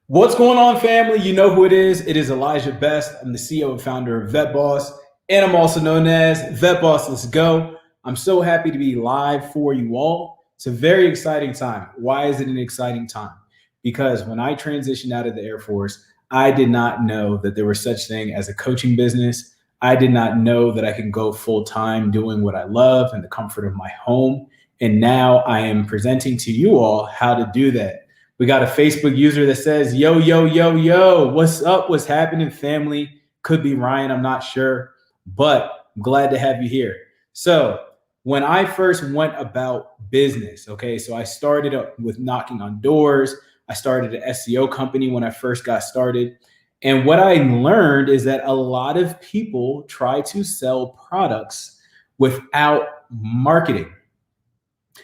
What's going on, family? You know who it is. It is Elijah Best. I'm the CEO and founder of Vet Boss, and I'm also known as Vet Boss. Let's go. I'm so happy to be live for you all. It's a very exciting time. Why is it an exciting time? Because when I transitioned out of the Air Force, I did not know that there was such thing as a coaching business. I did not know that I can go full time doing what I love in the comfort of my home. And now I am presenting to you all how to do that. We got a Facebook user that says, yo, yo, yo, yo, what's up? What's happening, family? Could be Ryan, I'm not sure, but I'm glad to have you here. So, when I first went about business, okay, so I started up with knocking on doors. I started an SEO company when I first got started. And what I learned is that a lot of people try to sell products without marketing.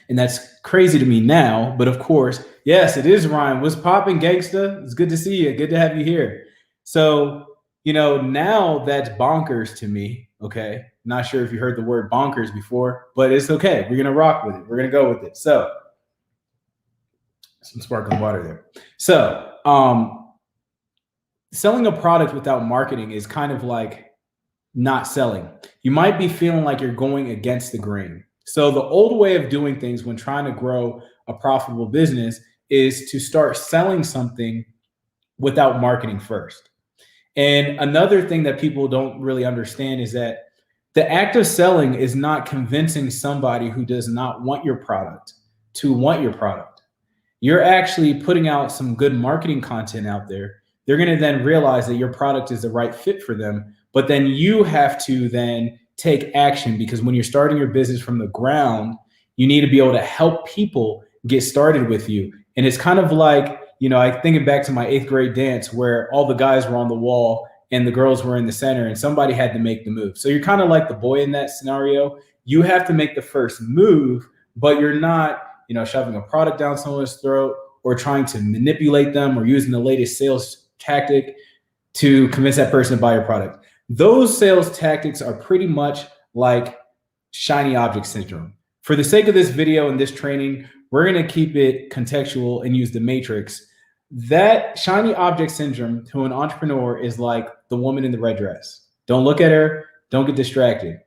And that's crazy to me now. But of course, yes, it is Ryan. What's popping, gangsta? It's good to see you. Good to have you here. So, now that's bonkers to me. Okay. Not sure if you heard the word bonkers before, but it's okay. We're going to rock with it. We're going to go with it. So, some sparkling water there. So, selling a product without marketing is kind of like not selling. You might be feeling like you're going against the grain. So the old way of doing things when trying to grow a profitable business is to start selling something without marketing first. And another thing that people don't really understand is that the act of selling is not convincing somebody who does not want your product to want your product. You're actually putting out some good marketing content out there. They're going to then realize that your product is the right fit for them. But then you have to then take action, because when you're starting your business from the ground, you need to be able to help people get started with you. And it's kind of like, I think back to my 8th grade dance where all the guys were on the wall and the girls were in the center and somebody had to make the move. So you're kind of like the boy in that scenario. You have to make the first move, but you're not, shoving a product down someone's throat or trying to manipulate them or using the latest sales tactic to convince that person to buy your product. Those sales tactics are pretty much like shiny object syndrome. For the sake of this video and this training, we're going to keep it contextual and use the matrix. That shiny object syndrome to an entrepreneur is like the woman in the red dress. Don't look at her. Don't get distracted.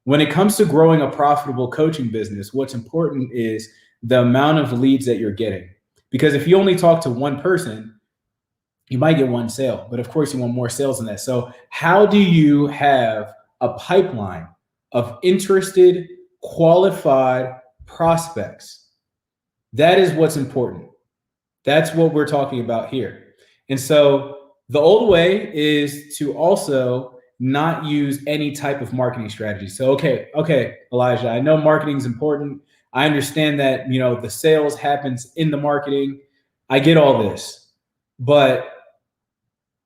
When it comes to growing a profitable coaching business, what's important is the amount of leads that you're getting. Because if you only talk to one person, you might get one sale, but of course you want more sales than that. So how do you have a pipeline of interested, qualified prospects? That is what's important. That's what we're talking about here. And so the old way is to also not use any type of marketing strategy. So, okay, Elijah, I know marketing is important. I understand that, the sales happens in the marketing. I get all this, but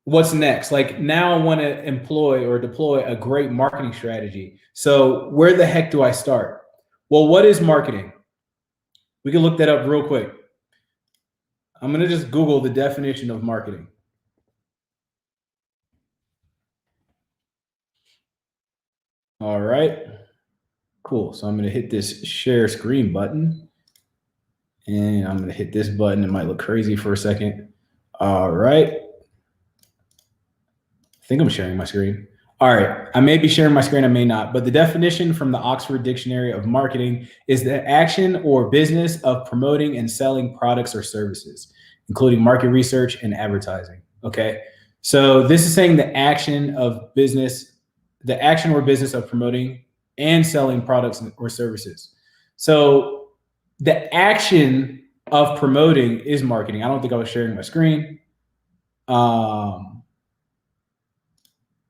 what's next? Like, now I want to employ or deploy a great marketing strategy. So where the heck do I start? Well, what is marketing? We can look that up real quick. I'm going to just Google the definition of marketing. All right, cool. So I'm going to hit this share screen button and I'm going to hit this button. It might look crazy for a second. All right. I think I'm sharing my screen. All right, I may be sharing my screen, I may not, but the definition from the Oxford Dictionary of Marketing is the action or business of promoting and selling products or services, including market research and advertising. Okay, so this is saying the action or business of promoting and selling products or services. So the action of promoting is marketing. I don't think I was sharing my screen.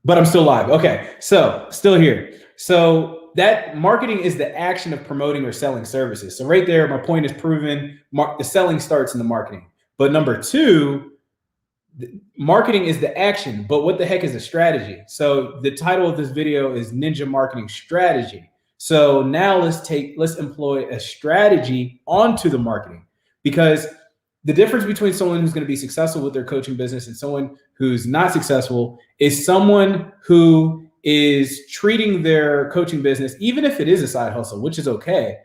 But I'm still live. Okay, so still here. So that marketing is the action of promoting or selling services. So right there, my point is proven. The selling starts in the marketing. But number two, marketing is the action. But what the heck is a strategy? So the title of this video is Ninja Marketing Strategy. So now let's employ a strategy onto the marketing, because the difference between someone who's going to be successful with their coaching business and someone who's not successful is someone who is treating their coaching business, even if it is a side hustle, which is okay.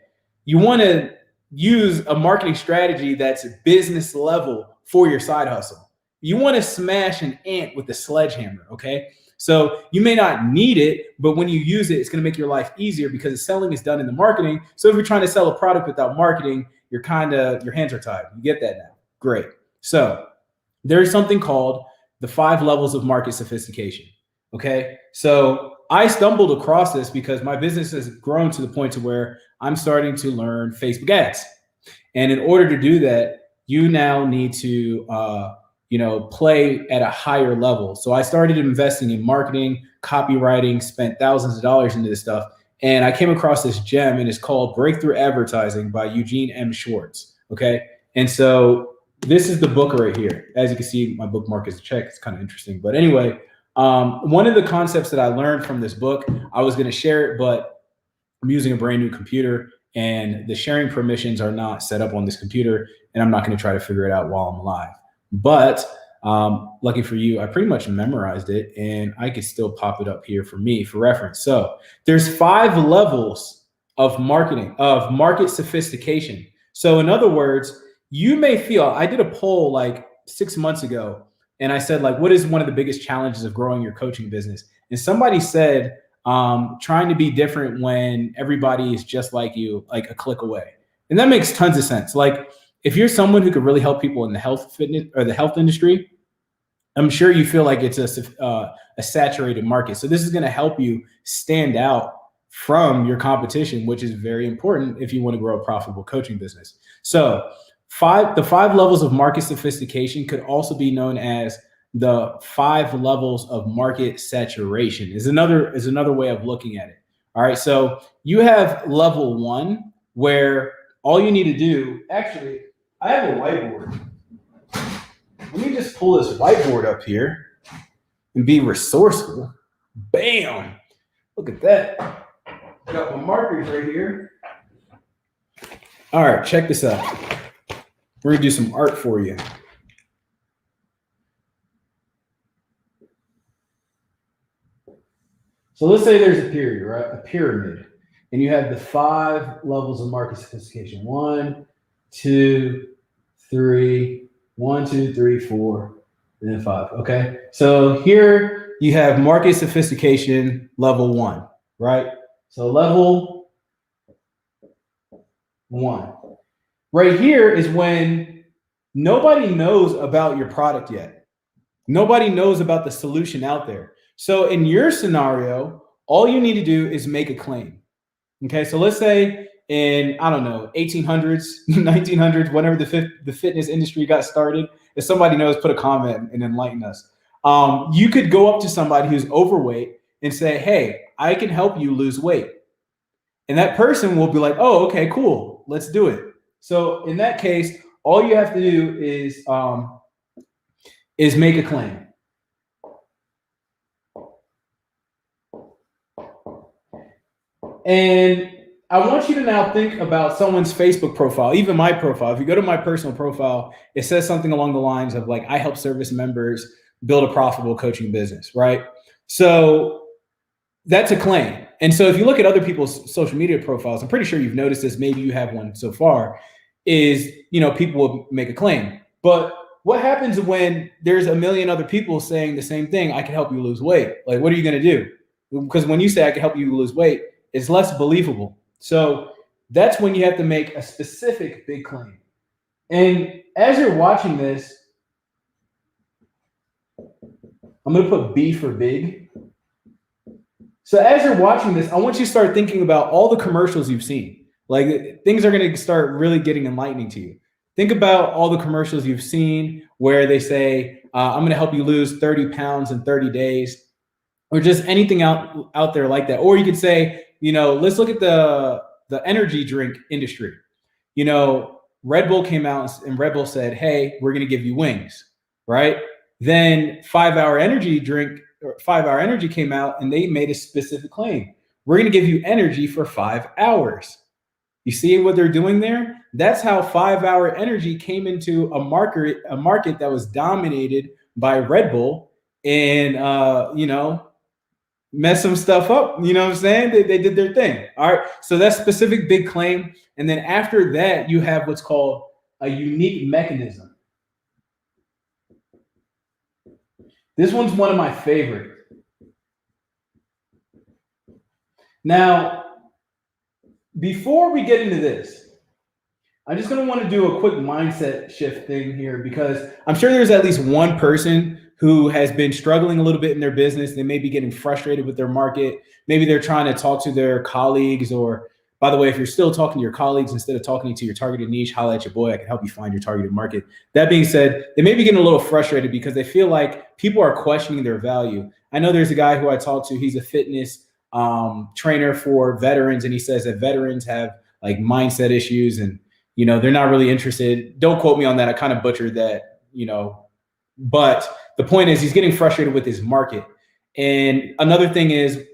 You want to use a marketing strategy that's business level for your side hustle. You want to smash an ant with a sledgehammer, okay? So you may not need it, but when you use it, it's going to make your life easier because the selling is done in the marketing. So if you're trying to sell a product without marketing, your hands are tied. You get that now. Great. So there's something called the 5 levels of market sophistication. Okay. So I stumbled across this because my business has grown to the point to where I'm starting to learn Facebook ads. And in order to do that, you now need to, play at a higher level. So I started investing in marketing, copywriting, spent thousands of dollars into this stuff. And I came across this gem, and it's called Breakthrough Advertising by Eugene M. Schwartz. Okay. And so this is the book right here. As you can see, my bookmark is checked. It's kind of interesting. But anyway, one of the concepts that I learned from this book, I was going to share it, but I'm using a brand new computer and the sharing permissions are not set up on this computer, and I'm not going to try to figure it out while I'm live. But lucky for you, I pretty much memorized it, and I could still pop it up here for me for reference. So there's 5 levels of market sophistication. So in other words, you may feel, I did a poll like 6 months ago, and I said, like, what is one of the biggest challenges of growing your coaching business? And somebody said, trying to be different when everybody is just like you, like a click away. And that makes tons of sense. Like, if you're someone who could really help people in the health, fitness, or the health industry, I'm sure you feel like it's a saturated market. So this is going to help you stand out from your competition, which is very important if you want to grow a profitable coaching business. So the 5 levels of market sophistication could also be known as the 5 levels of market saturation is another way of looking at it. All right. So you have level 1, where all you need to do, actually, I have a whiteboard. Let me just pull this whiteboard up here and be resourceful. Bam. Look at that. Got my markers right here. All right, check this out. We're going to do some art for you. So let's say there's a period, right? A pyramid. And you have the 5 levels of market sophistication. 1, 2, 3, 1, 2, 3, 4, and then 5. Okay. So here you have market sophistication level 1, right? So level 1. Right here is when nobody knows about your product yet. Nobody knows about the solution out there. So in your scenario, all you need to do is make a claim. Okay, so let's say in, I don't know, 1800s, 1900s, whenever the fitness industry got started, if somebody knows, put a comment and enlighten us. You could go up to somebody who's overweight and say, hey, I can help you lose weight. And that person will be like, oh, okay, cool, let's do it. So in that case, all you have to do is make a claim. And I want you to now think about someone's Facebook profile, even my profile. If you go to my personal profile, it says something along the lines of like, I help service members build a profitable coaching business, right? So that's a claim. And so if you look at other people's social media profiles, I'm pretty sure you've noticed this, maybe you have one so far, is, people will make a claim. But what happens when there's a million other people saying the same thing? I can help you lose weight. Like, what are you going to do? Because when you say I can help you lose weight, it's less believable. So that's when you have to make a specific big claim. And as you're watching this, I'm going to put B for big. So as you're watching this, I want you to start thinking about all the commercials you've seen. Like, things are going to start really getting enlightening to you. Think about all the commercials you've seen where they say, I'm going to help you lose 30 pounds in 30 days, or just anything out there like that. Or you could say, let's look at the energy drink industry. Red Bull came out and Red Bull said, hey, we're going to give you wings, right? Then 5 Hour Energy came out and they made a specific claim. We're going to give you energy for 5 hours. You see what they're doing there? That's how 5 Hour Energy came into a market that was dominated by Red Bull and, mess some stuff up. You know what I'm saying? They did their thing. All right. So that's specific big claim. And then after that, you have what's called a unique mechanism. This one's one of my favorite. Now, before we get into this, I'm just going to want to do a quick mindset shift thing here because I'm sure there's at least one person who has been struggling a little bit in their business. They may be getting frustrated with their market. Maybe they're trying to talk to their colleagues, or by the way, if you're still talking to your colleagues instead of talking to your targeted niche, holla at your boy. I can help you find your targeted market. That being said, they may be getting a little frustrated because they feel like people are questioning their value. I know there's a guy who I talked to. He's a fitness trainer for veterans, and he says that veterans have like mindset issues and they're not really interested. Don't quote me on that. I kind of butchered that, but the point is he's getting frustrated with his market. And another thing is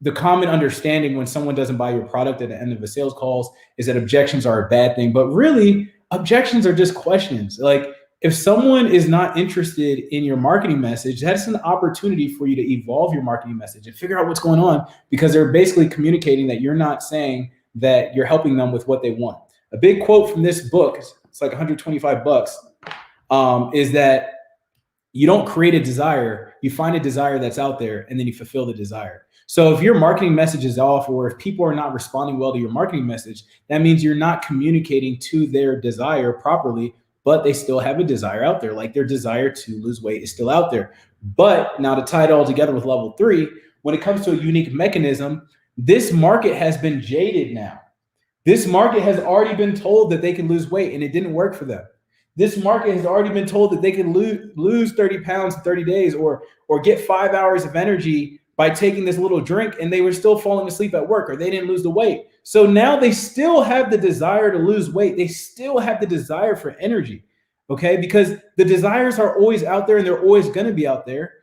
the common understanding when someone doesn't buy your product at the end of a sales calls is that objections are a bad thing, but really objections are just questions. Like if someone is not interested in your marketing message, that's an opportunity for you to evolve your marketing message and figure out what's going on, because they're basically communicating that you're not saying that you're helping them with what they want. A big quote from this book, it's like $125, is that you don't create a desire, you find a desire that's out there, and then you fulfill the desire. So if your marketing message is off, or if people are not responding well to your marketing message, that means you're not communicating to their desire properly, but they still have a desire out there. Like their desire to lose weight is still out there. But now to tie it all together with level 3, when it comes to a unique mechanism, this market has been jaded now. This market has already been told that they can lose weight and it didn't work for them. This market has already been told that they can lose 30 pounds in 30 days or get 5 hours of energy by taking this little drink, and they were still falling asleep at work, or they didn't lose the weight. So now they still have the desire to lose weight. They still have the desire for energy, okay? Because the desires are always out there and they're always going to be out there.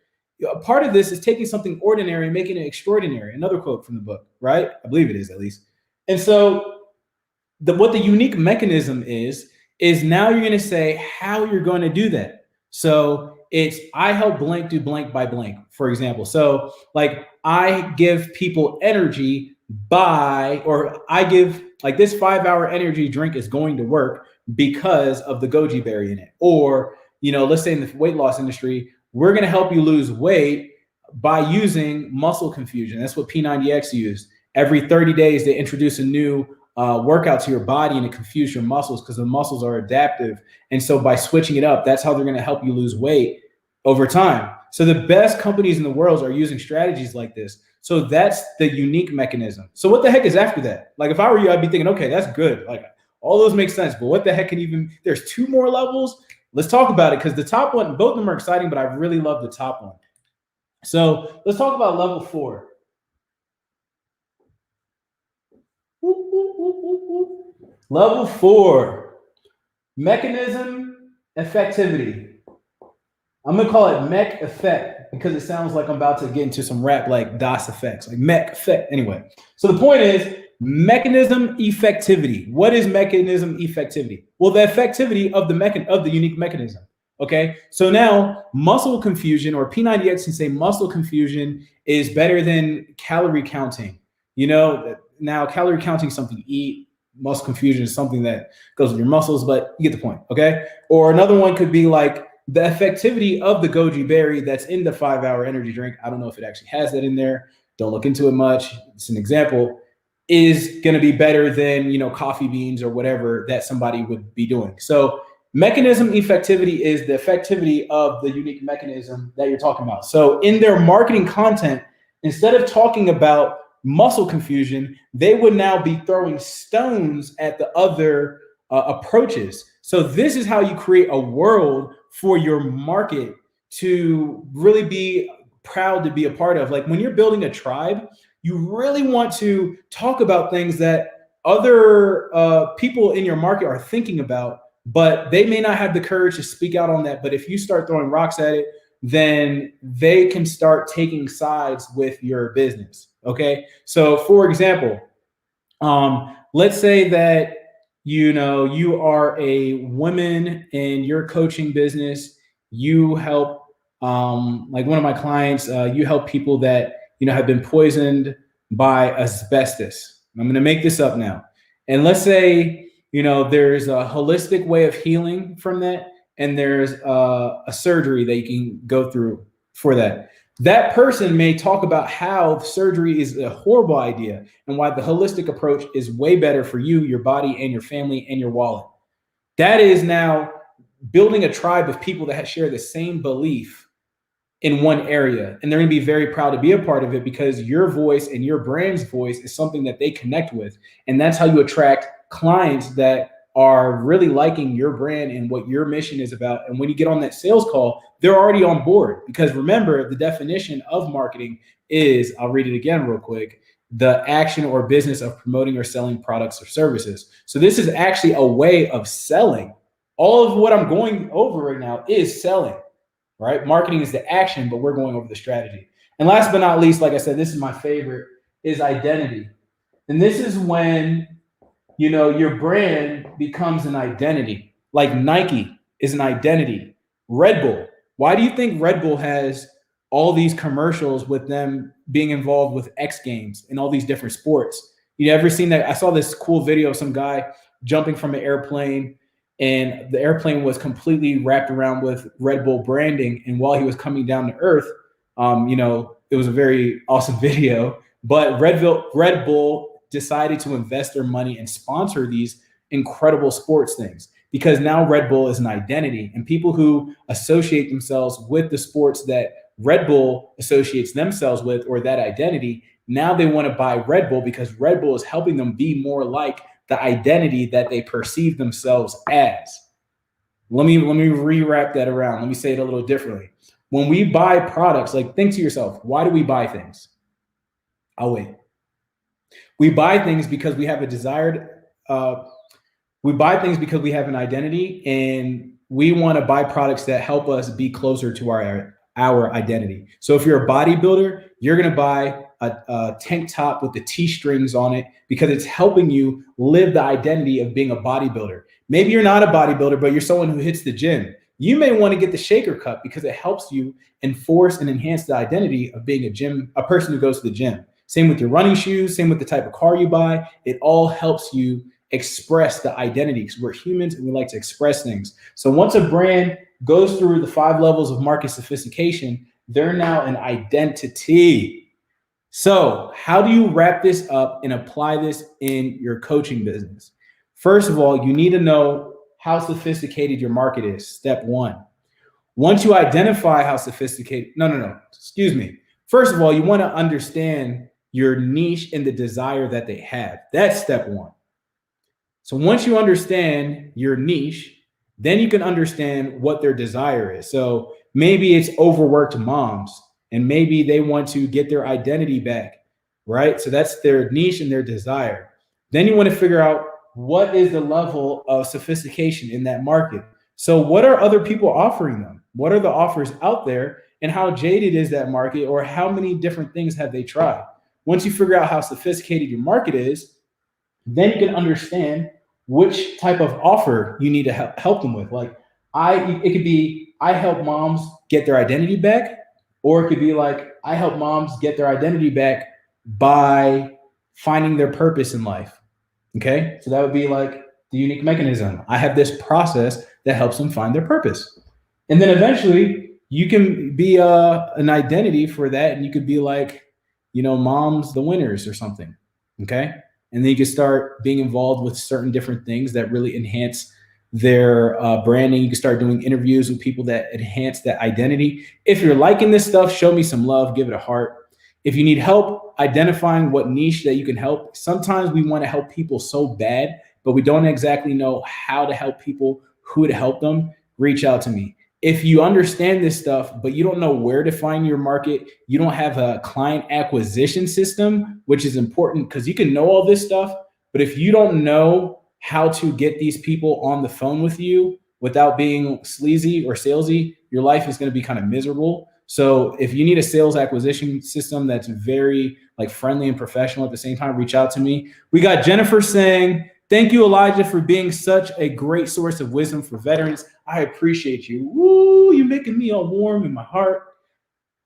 A part of this is taking something ordinary and making it extraordinary. Another quote from the book, right? I believe it is, at least. And so what the unique mechanism is now you're going to say how you're going to do that. So it's I help blank do blank by blank, for example. So like I give people energy or I give like this 5-hour energy drink is going to work because of the goji berry in it. Or, let's say in the weight loss industry, we're going to help you lose weight by using muscle confusion. That's what P90X used. Every 30 days, they introduce a new workout to your body and to confuse your muscles because the muscles are adaptive. And so by switching it up, that's how they're going to help you lose weight over time. So the best companies in the world are using strategies like this. So that's the unique mechanism. So what the heck is after that? Like if I were you, I'd be thinking, okay, that's good. Like all those make sense, but what the heck there's 2 more levels. Let's talk about it, because the top one, both of them are exciting, but I really love the top one. So let's talk about level 4. Level 4, mechanism effectivity. I'm going to call it mech effect because it sounds like I'm about to get into some rap like DOS effects, like mech effect. Anyway, so the point is mechanism effectivity. What is mechanism effectivity? Well, the effectivity of the unique mechanism. Okay, so now muscle confusion, or P90X can say muscle confusion is better than calorie counting. Now calorie counting is something you eat. Muscle confusion is something that goes with your muscles, but you get the point, okay? Or another one could be like the effectivity of the goji berry that's in the 5-hour energy drink. I don't know if it actually has that in there. Don't look into it much. It's an example. Is going to be better than, coffee beans or whatever that somebody would be doing. So mechanism effectivity is the effectivity of the unique mechanism that you're talking about. So in their marketing content, instead of talking about muscle confusion, they would now be throwing stones at the other approaches. So this is how you create a world for your market to really be proud to be a part of. Like when you're building a tribe, you really want to talk about things that other people in your market are thinking about, but they may not have the courage to speak out on that. But if you start throwing rocks at it, then they can start taking sides with your business. Okay. So for example, let's say that, you are a woman in your coaching business. You help, like one of my clients, you help people that, have been poisoned by asbestos. I'm going to make this up now. And let's say, there's a holistic way of healing from that. And there's a surgery that you can go through for that. That person may talk about how surgery is a horrible idea and why the holistic approach is way better for you, your body, and your family and your wallet. That is now building a tribe of people that share the same belief in one area. And they're going to be very proud to be a part of it because your voice and your brand's voice is something that they connect with. And that's how you attract clients that are really liking your brand and what your mission is about. And when you get on that sales call, they're already on board, because remember, the definition of marketing is, I'll read it again real quick, the action or business of promoting or selling products or services. So this is actually a way of selling. All of what I'm going over right now is selling, right? Marketing is the action, but we're going over the strategy. And last but not least, like I said, this is my favorite, is identity. And this is when, you know, your brand becomes an identity. Like Nike is an identity. Red Bull. Why do you think Red Bull has all these commercials with them being involved with X Games and all these different sports? You ever seen that? I saw this cool video of some guy jumping from an airplane, and the airplane was completely wrapped around with Red Bull branding. And while he was coming down to earth, you know, it was a very awesome video. But Red Bull decided to invest their money and sponsor these incredible sports things, because now Red Bull is an identity, and people who associate themselves with the sports that Red Bull associates themselves with, or that identity, now they want to buy Red Bull because Red Bull is helping them be more like the identity that they perceive themselves as. Let me rewrap that around. Let me say it a little differently. When we buy products, like, think to yourself, why do we buy things? I'll wait. We buy things because we have a desired, we buy things because we have an identity, and we want to buy products that help us be closer to our identity. So if you're a bodybuilder, you're going to buy a tank top with the T-strings on it because it's helping you live the identity of being a bodybuilder. Maybe you're not a bodybuilder, but you're someone who hits the gym. You may want to get the shaker cup because it helps you enforce and enhance the identity of being a person who goes to the gym. Same with your running shoes, same with the type of car you buy. It all helps you express the identity, because we're humans and we like to express things. So once a brand goes through the 5 levels of market sophistication, they're now an identity. So how do you wrap this up and apply this in your coaching business? First of all, you need to know how sophisticated your market is. Step 1. Once you identify how sophisticated, excuse me. First of all, you want to understand your niche and the desire that they have. That's step 1. So once you understand your niche, then you can understand what their desire is. So maybe it's overworked moms, and maybe they want to get their identity back, right? So that's their niche and their desire. Then you want to figure out what is the level of sophistication in that market. So what are other people offering them? What are the offers out there, and how jaded is that market, or how many different things have they tried? Once you figure out how sophisticated your market is, then you can understand which type of offer you need to help them with. Like, it could be, I help moms get their identity back, or it could be like, I help moms get their identity back by finding their purpose in life. Okay, so that would be like the unique mechanism. I have this process that helps them find their purpose. And then eventually you can be an identity for that, and you could be like, you know, Moms the Winners or something. Okay, and then you can start being involved with certain different things that really enhance their branding. You can start doing interviews with people that enhance that identity. If you're liking this stuff, show me some love, give it a heart. If you need help identifying what niche that you can help, sometimes we want to help people so bad, but we don't exactly know how to help people, who to help them, reach out to me. If you understand this stuff, but you don't know where to find your market, you don't have a client acquisition system, which is important, because you can know all this stuff, but if you don't know how to get these people on the phone with you without being sleazy or salesy, your life is going to be kind of miserable. So if you need a sales acquisition system that's very like friendly and professional at the same time, reach out to me. We got Jennifer saying, thank you, Elijah, for being such a great source of wisdom for veterans. I appreciate you. Woo, you're making me all warm in my heart.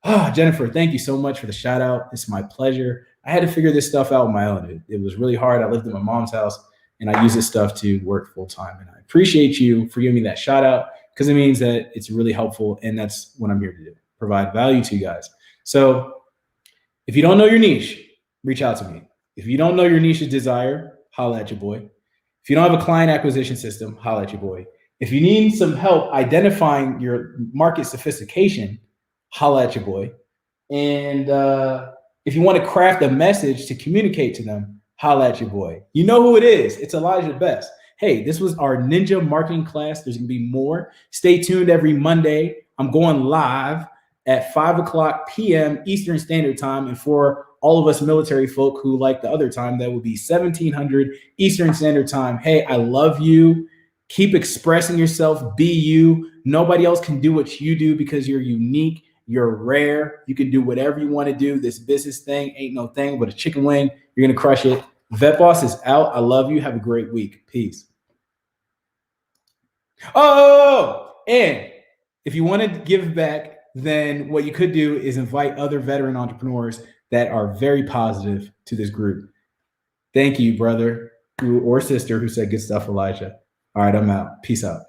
Ah, Jennifer, thank you so much for the shout out. It's my pleasure. I had to figure this stuff out on my own. It was really hard. I lived in my mom's house, and I use this stuff to work full time. And I appreciate you for giving me that shout out, because it means that it's really helpful, and that's what I'm here to do. provide value to you guys. So if you don't know your niche, reach out to me. If you don't know your niche's desire, holla at your boy. If you don't have a client acquisition system, holla at your boy. If you need some help identifying your market sophistication, holla at your boy. And if you want to craft a message to communicate to them, holla at your boy. You know who it is. It's Elijah Best. Hey, this was our Ninja Marketing class. There's going to be more. Stay tuned every Monday. I'm going live at 5 o'clock p.m. Eastern Standard Time. And for all of us military folk who like the other time, that will be 1700 Eastern Standard Time. Hey, I love you. Keep expressing yourself. Be you. Nobody else can do what you do because you're unique. You're rare. You can do whatever you want to do. This business thing ain't no thing but a chicken wing. You're going to crush it. Vet Boss is out. I love you. Have a great week. Peace. Oh, and if you want to give back, then what you could do is invite other veteran entrepreneurs that are very positive to this group. Thank you, brother or sister who said good stuff, Elijah. All right, I'm out. Peace out.